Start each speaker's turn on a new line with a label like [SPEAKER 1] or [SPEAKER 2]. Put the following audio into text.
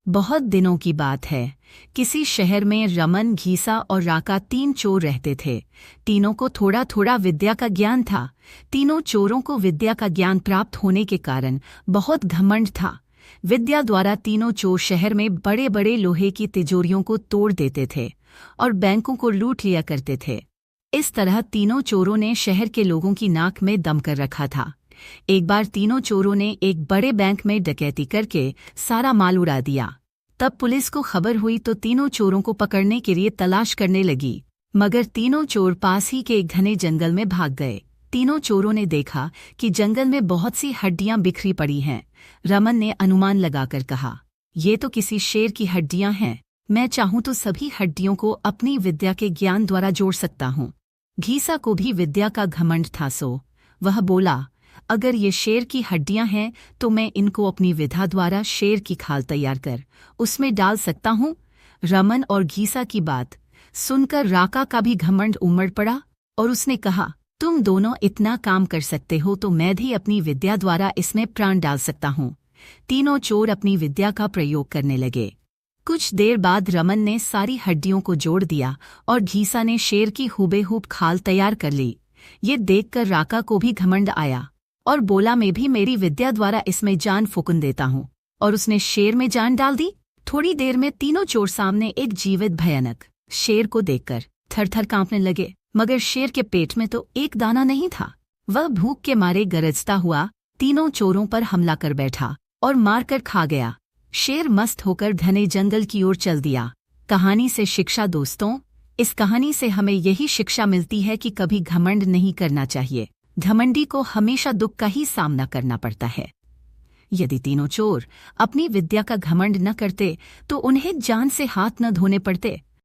[SPEAKER 1] बहुत दिनों की बात है। किसी शहर में रमन, घीसा और राका 3 चोर रहते थे। तीनों को थोड़ा थोड़ा विद्या का ज्ञान था। तीनों चोरों को विद्या का ज्ञान प्राप्त होने के कारण बहुत घमंड था। विद्या द्वारा तीनों चोर शहर में बड़े बड़े लोहे की तिजोरियों को तोड़ देते थे और बैंकों को लूट लिया करते थे। इस तरह तीनों चोरों ने शहर के लोगों की नाक में दम कर रखा था। एक बार तीनों चोरों ने एक बड़े बैंक में डकैती करके सारा माल उड़ा दिया। तब पुलिस को खबर हुई तो तीनों चोरों को पकड़ने के लिए तलाश करने लगी, मगर तीनों चोर पास ही के एक घने जंगल में भाग गए। तीनों चोरों ने देखा कि जंगल में बहुत सी हड्डियां बिखरी पड़ी हैं। रमन ने अनुमान लगाकर कहा, ये तो किसी शेर की हड्डियां हैं। मैं चाहूं तो सभी हड्डियों को अपनी विद्या के ज्ञान द्वारा जोड़ सकता हूं। घीसा को भी विद्या का घमंड था, सो वह बोला, अगर ये शेर की हड्डियां हैं तो मैं इनको अपनी विधा द्वारा शेर की खाल तैयार कर उसमें डाल सकता हूँ। रमन और घीसा की बात सुनकर राका का भी घमंड उमड़ पड़ा और उसने कहा, तुम दोनों इतना काम कर सकते हो तो मैं भी अपनी विद्या द्वारा इसमें प्राण डाल सकता हूँ। तीनों चोर अपनी विद्या का प्रयोग करने लगे। कुछ देर बाद रमन ने सारी हड्डियों को जोड़ दिया और घीसा ने शेर की हुबेहूब खाल तैयार कर ली। ये देखकर राका को भी घमंड आया और बोला, मैं भी मेरी विद्या द्वारा इसमें जान फूंक देता हूँ। और उसने शेर में जान डाल दी। थोड़ी देर में तीनों चोर सामने एक जीवित भयानक शेर को देखकर थर-थर कांपने लगे, मगर शेर के पेट में तो एक दाना नहीं था। वह भूख के मारे गरजता हुआ तीनों चोरों पर हमला कर बैठा और मारकर खा गया। शेर मस्त होकर घने जंगल की ओर चल दिया। कहानी से शिक्षा दोस्तों, इस कहानी से हमें यही शिक्षा मिलती है कि कभी घमंड नहीं करना चाहिए। घमंडी को हमेशा दुख का ही सामना करना पड़ता है। यदि तीनों चोर अपनी विद्या का घमंड न करते तो उन्हें जान से हाथ न धोने पड़ते।